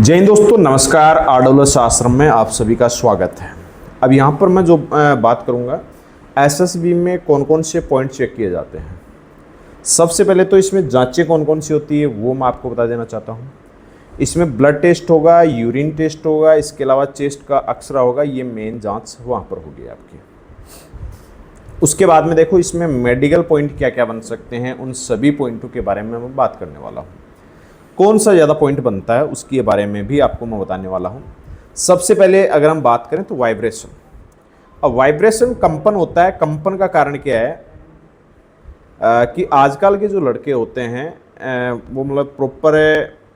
जय हिंद दोस्तों, नमस्कार। आर्डोलस आश्रम में आप सभी का स्वागत है। अब यहाँ पर मैं जो बात करूँगा, एसएसबी में कौन कौन से पॉइंट चेक किए जाते हैं। सबसे पहले तो इसमें जांचें कौन कौन सी होती है वो मैं आपको बता देना चाहता हूँ। इसमें ब्लड टेस्ट होगा, यूरिन टेस्ट होगा, इसके अलावा चेस्ट का एक्सरे होगा। ये मेन जाँच वहाँ पर होगी आपकी। उसके बाद में देखो, इसमें मेडिकल पॉइंट क्या क्या बन सकते हैं, उन सभी पॉइंटों के बारे में मैं बात करने वाला हूँ। कौन सा ज़्यादा पॉइंट बनता है उसके बारे में भी आपको मैं बताने वाला हूँ। सबसे पहले अगर हम बात करें तो वाइब्रेशन। अब वाइब्रेशन कंपन होता है। कंपन का कारण क्या है कि आजकल के जो लड़के होते हैं वो मतलब प्रॉपर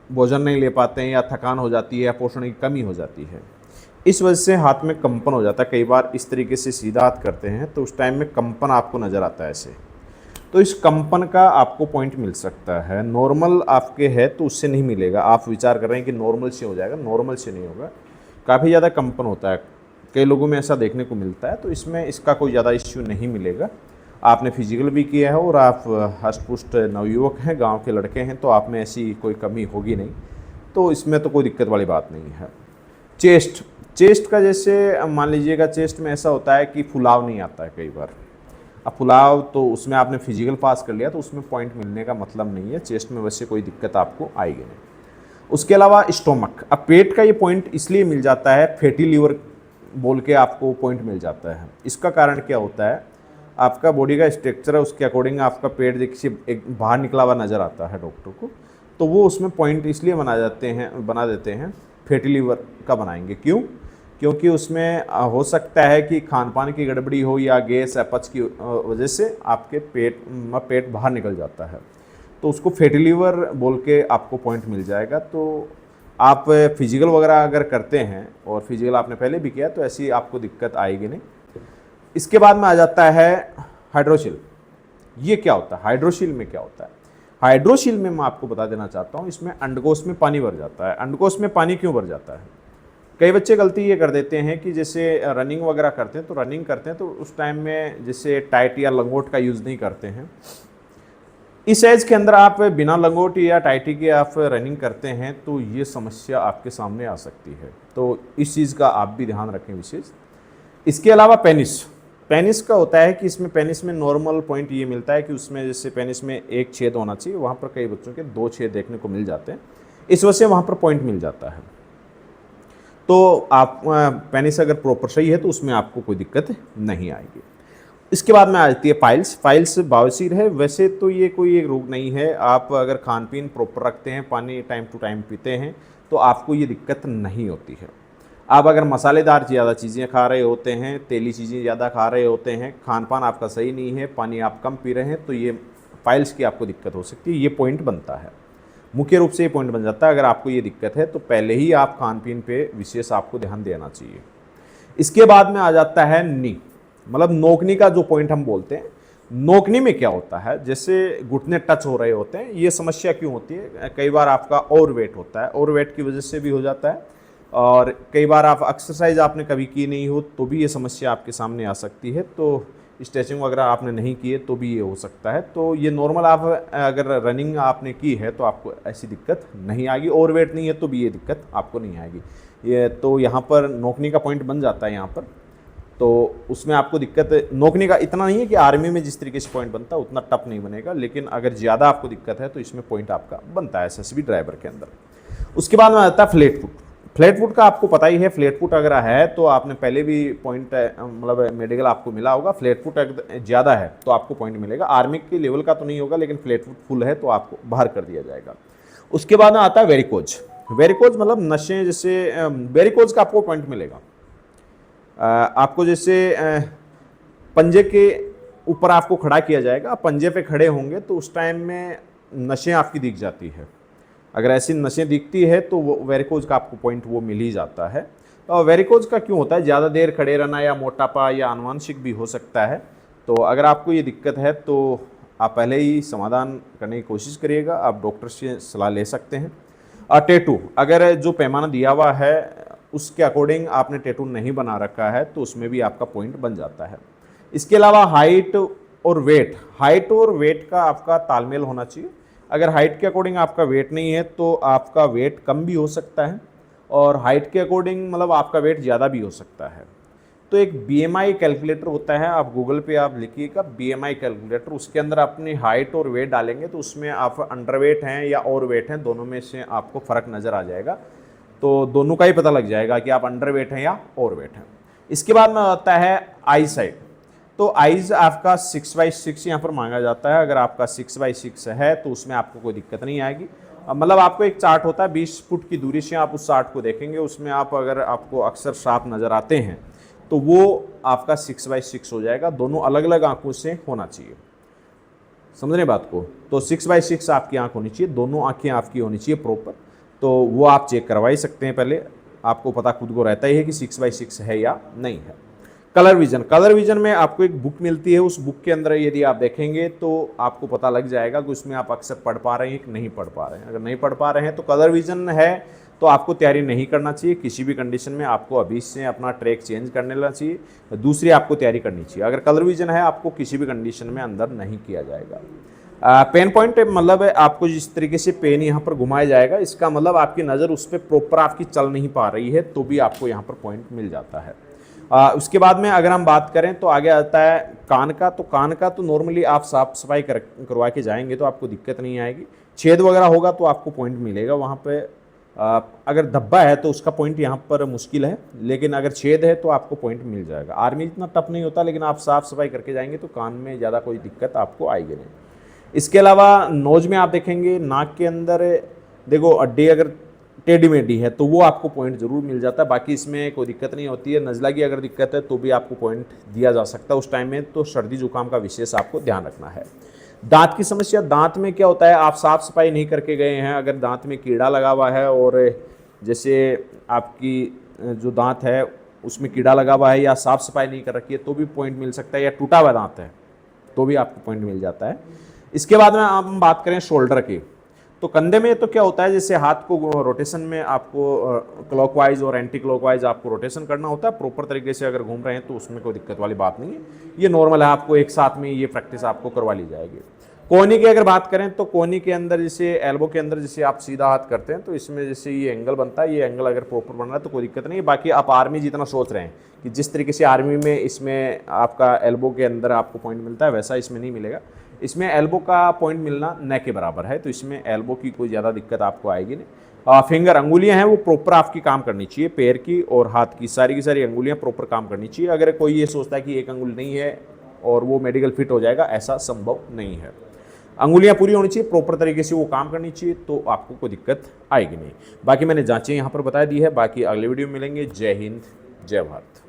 भोजन नहीं ले पाते हैं, या थकान हो जाती है, या पोषण की कमी हो जाती है। इस वजह से हाथ में कंपन हो जाता है। कई बार इस तरीके से सीधा हाथ करते हैं तो उस टाइम में कंपन आपको नज़र आता है ऐसे। तो इस कंपन का आपको पॉइंट मिल सकता है। नॉर्मल आपके है तो उससे नहीं मिलेगा। आप विचार कर रहे हैं कि नॉर्मल से हो जाएगा, नॉर्मल से नहीं होगा। काफ़ी ज़्यादा कंपन होता है, कई लोगों में ऐसा देखने को मिलता है। तो इसमें इसका कोई ज़्यादा इश्यू नहीं मिलेगा। आपने फिजिकल भी किया है और आप हष्ट-पुष्ट नवयुवक हैं, गाँव के लड़के हैं, तो आप में ऐसी कोई कमी होगी नहीं। तो इसमें तो कोई दिक्कत वाली बात नहीं है। चेस्ट का जैसे मान लीजिएगा, चेस्ट में ऐसा होता है कि फुलाव नहीं आता है कई बार। अब फुलाव तो उसमें आपने फिजिकल पास कर लिया तो उसमें पॉइंट मिलने का मतलब नहीं है। चेस्ट में वैसे कोई दिक्कत आपको आएगी नहीं। उसके अलावा स्टोमक, अब पेट का ये पॉइंट इसलिए मिल जाता है, फैटी लीवर बोल के आपको पॉइंट मिल जाता है। इसका कारण क्या होता है, आपका बॉडी का स्ट्रक्चर है, उसके अकॉर्डिंग आपका पेट देखिए एक बाहर निकला हुआ नज़र आता है डॉक्टर को। तो वो उसमें पॉइंट इसलिए बना देते हैं फैटी लीवर का बनाएंगे। क्यों? क्योंकि उसमें हो सकता है कि खान पान की गड़बड़ी हो, या गैस अपच की वजह से आपके पेट बाहर निकल जाता है। तो उसको फैटी लीवर बोल के आपको पॉइंट मिल जाएगा। तो आप फिजिकल वगैरह अगर करते हैं, और फिजिकल आपने पहले भी किया, तो ऐसी आपको दिक्कत आएगी नहीं। इसके बाद में आ जाता है हाइड्रोशिल। ये क्या होता है? हाइड्रोशिल में क्या होता है? हाइड्रोशिल में मैं आपको बता देना चाहता हूँ, इसमें अंडकोश में पानी भर जाता है। अंडकोश में पानी क्यों भर जाता है? कई बच्चे गलती ये कर देते हैं कि जैसे रनिंग वगैरह करते हैं तो उस टाइम में जैसे टाइट या लंगोट का यूज़ नहीं करते हैं। इस एज के अंदर आप बिना लंगोट या टाइटी के आप रनिंग करते हैं तो ये समस्या आपके सामने आ सकती है। तो इस चीज़ का आप भी ध्यान रखें विशेष। इसके अलावा पेनिस का होता है कि इसमें पेनिस में नॉर्मल पॉइंट ये मिलता है कि उसमें जैसे पेनिस में एक छेद होना चाहिए, वहाँ पर कई बच्चों के 2 छेद देखने को मिल जाते हैं। इस वजह से वहाँ पर पॉइंट मिल जाता है। तो आप पेनिस अगर प्रॉपर सही है तो उसमें आपको कोई दिक्कत नहीं आएगी। इसके बाद में आ जाती है पाइल्स बवासीर है। वैसे तो ये कोई एक रोग नहीं है। आप अगर खान पीन प्रॉपर रखते हैं, पानी टाइम टू टाइम पीते हैं, तो आपको ये दिक्कत नहीं होती है। आप अगर मसालेदार ज़्यादा चीज़ें खा रहे होते हैं, तेली चीज़ें ज़्यादा खा रहे होते हैं, खान पान आपका सही नहीं है, पानी आप कम पी रहे हैं, तो ये पाइल्स की आपको दिक्कत हो सकती है। ये पॉइंट बनता है, मुख्य रूप से ये पॉइंट बन जाता है। अगर आपको ये दिक्कत है तो पहले ही आप खान पीन पे विशेष आपको ध्यान देना चाहिए। इसके बाद में आ जाता है नी, मतलब नोकनी का जो पॉइंट हम बोलते हैं। नोकनी में क्या होता है, जैसे घुटने टच हो रहे होते हैं। ये समस्या क्यों होती है? कई बार आपका ओवरवेट होता है, ओवरवेट की वजह से भी हो जाता है। और कई बार आप एक्सरसाइज आपने कभी की नहीं हो तो भी ये समस्या आपके सामने आ सकती है। तो स्ट्रेचिंग वगैरह आपने नहीं किए तो भी ये हो सकता है। तो ये नॉर्मल, आप अगर रनिंग आपने की है तो आपको ऐसी दिक्कत नहीं आएगी। ओवरवेट नहीं है तो भी ये दिक्कत आपको नहीं आएगी। ये तो यहाँ पर नोकनी का पॉइंट बन जाता है यहाँ पर। तो उसमें आपको दिक्कत नोकनी का इतना नहीं है कि आर्मी में जिस तरीके से पॉइंट बनता है उतना टफ नहीं बनेगा, लेकिन अगर ज़्यादा आपको दिक्कत है तो इसमें पॉइंट आपका बनता है एसएसबी ड्राइवर के अंदर। उसके बाद में आता है फ्लैट फुट का आपको पता ही है। फ्लैट फुट अगर है तो आपने पहले भी पॉइंट मतलब मेडिकल आपको मिला होगा। फ्लैट फुट अगर ज़्यादा है तो आपको पॉइंट मिलेगा। आर्मी के लेवल का तो नहीं होगा, लेकिन फ्लैट फुट फुल है तो आपको बाहर कर दिया जाएगा। उसके बाद में आता है वेरिकोज। वेरिकोज मतलब नशे, जैसे वेरिकोज का आपको पॉइंट मिलेगा। आपको जैसे पंजे के ऊपर आपको खड़ा किया जाएगा, पंजे पे खड़े होंगे तो उस टाइम में नशें आपकी दिख जाती है। अगर ऐसी नशें दिखती है तो वो वेरिकोज का आपको पॉइंट वो मिल ही जाता है। तो वेरिकोज का क्यों होता है? ज़्यादा देर खड़े रहना, या मोटापा, या आनुवंशिक भी हो सकता है। तो अगर आपको ये दिक्कत है तो आप पहले ही समाधान करने की कोशिश करिएगा। आप डॉक्टर से सलाह ले सकते हैं। टैटू, अगर जो पैमाना दिया हुआ है उसके अकॉर्डिंग आपने टैटू नहीं बना रखा है तो उसमें भी आपका पॉइंट बन जाता है। इसके अलावा हाइट और वेट का आपका तालमेल होना चाहिए। अगर हाइट के अकॉर्डिंग आपका वेट नहीं है तो आपका वेट कम भी हो सकता है। और हाइट के अकॉर्डिंग मतलब आपका वेट ज़्यादा भी हो सकता है। तो एक BMI कैलकुलेटर होता है, आप गूगल पे आप लिखिएगा BMI कैलकुलेटर, उसके अंदर अपनी हाइट और वेट डालेंगे तो उसमें आप अंडरवेट हैं या ओवरवेट हैं, दोनों में से आपको फ़र्क नज़र आ जाएगा। तो दोनों का ही पता लग जाएगा कि आप अंडरवेट हैं या ओवरवेट हैं। इसके बाद में आता है आई साइड। तो आइज़ आपका 6/6 यहाँ पर मांगा जाता है। अगर आपका 6/6 है तो उसमें आपको कोई दिक्कत नहीं आएगी। मतलब आपको एक चार्ट होता है 20 फुट की दूरी से आप उस चार्ट को देखेंगे, उसमें आप अगर आपको अक्सर सांप नज़र आते हैं तो वो आपका 6/6 हो जाएगा। दोनों अलग अलग आंखों से होना चाहिए, समझ रहे बात को। तो 6/6 आपकी आंख होनी चाहिए, दोनों आंखें आपकी होनी चाहिए प्रॉपर। तो वो आप चेक करवा ही सकते हैं, पहले आपको पता खुद को रहता ही है कि 6/6 है या नहीं है। कलर विजन, कलर विजन में आपको एक बुक मिलती है, उस बुक के अंदर यदि आप देखेंगे तो आपको पता लग जाएगा कि उसमें आप अक्सर पढ़ पा रहे हैं कि नहीं पढ़ पा रहे हैं। अगर नहीं पढ़ पा रहे हैं तो कलर विजन है तो आपको तैयारी नहीं करना चाहिए किसी भी कंडीशन में, आपको अभी से अपना ट्रैक चेंज करने लेना चाहिए। दूसरी आपको तैयारी करनी चाहिए, अगर कलर विजन है आपको किसी भी कंडीशन में अंदर नहीं किया जाएगा। पेन पॉइंट मतलब है आपको जिस तरीके से पेन यहाँ पर घुमाया जाएगा, इसका मतलब आपकी नज़र उस पर प्रॉपर आपकी चल नहीं पा रही है तो भी आपको यहाँ पर पॉइंट मिल जाता है। उसके बाद में अगर हम बात करें तो आगे आता है कान का। तो कान का तो नॉर्मली आप साफ सफाई करवा के जाएंगे तो आपको दिक्कत नहीं आएगी। छेद वगैरह होगा तो आपको पॉइंट मिलेगा वहाँ पे। अगर धब्बा है तो उसका पॉइंट यहाँ पर मुश्किल है, लेकिन अगर छेद है तो आपको पॉइंट मिल जाएगा। आर्मी इतना टफ नहीं होता, लेकिन आप साफ सफाई करके जाएंगे तो कान में ज़्यादा कोई दिक्कत आपको आएगी नहीं। इसके अलावा नोज में आप देखेंगे, नाक के अंदर देखो अड्डी अगर टेढ़ी मेढ़ी है तो वो आपको पॉइंट जरूर मिल जाता है, बाकी इसमें कोई दिक्कत नहीं होती है। नज़ला की अगर दिक्कत है तो भी आपको पॉइंट दिया जा सकता है उस टाइम में। तो सर्दी जुकाम का विशेष आपको ध्यान रखना है। दांत की समस्या, दांत में क्या होता है, आप साफ सफाई नहीं करके गए हैं, अगर दांत में कीड़ा लगा हुआ है और जैसे आपकी जो दांत है उसमें कीड़ा लगा हुआ है या साफ सफाई नहीं कर रखी है तो भी पॉइंट मिल सकता है, या टूटा हुआ दांत है तो भी आपको पॉइंट मिल जाता है। इसके बाद में हम बात करें शोल्डर की। तो कंधे में तो क्या होता है, जैसे हाथ को रोटेशन में आपको क्लॉकवाइज और एंटी क्लॉकवाइज आपको रोटेशन करना होता है। प्रॉपर तरीके से अगर घूम रहे हैं तो उसमें कोई दिक्कत वाली बात नहीं है, ये नॉर्मल है। आपको एक साथ में ये प्रैक्टिस आपको करवा ली जाएगी। कोहनी की अगर बात करें तो कोहनी के अंदर जैसे एल्बो के अंदर जैसे आप सीधा हाथ करते हैं तो इसमें जैसे ये एंगल बनता है, ये एंगल अगर प्रॉपर बन रहा है तो कोई दिक्कत नहीं है। बाकी आप आर्मी जितना सोच रहे हैं कि जिस तरीके से आर्मी में इसमें आपका एल्बो के अंदर आपको पॉइंट मिलता है, वैसा इसमें नहीं मिलेगा। इसमें एल्बो का पॉइंट मिलना न के बराबर है, तो इसमें एल्बो की कोई ज़्यादा दिक्कत आपको आएगी नहीं। फिंगर, अंगुलियां हैं वो प्रॉपर आपकी काम करनी चाहिए, पैर की और हाथ की सारी अंगुलियां प्रॉपर काम करनी चाहिए। अगर कोई ये सोचता है कि एक अंगुली नहीं है और वो मेडिकल फिट हो जाएगा, ऐसा संभव नहीं है। अंगुलियां पूरी होनी चाहिए, प्रॉपर तरीके से वो काम करनी चाहिए, तो आपको कोई दिक्कत आएगी नहीं। बाकी मैंने जांचें यहाँ पर बता दी है। बाकी अगले वीडियो में मिलेंगे। जय हिंद, जय भारत।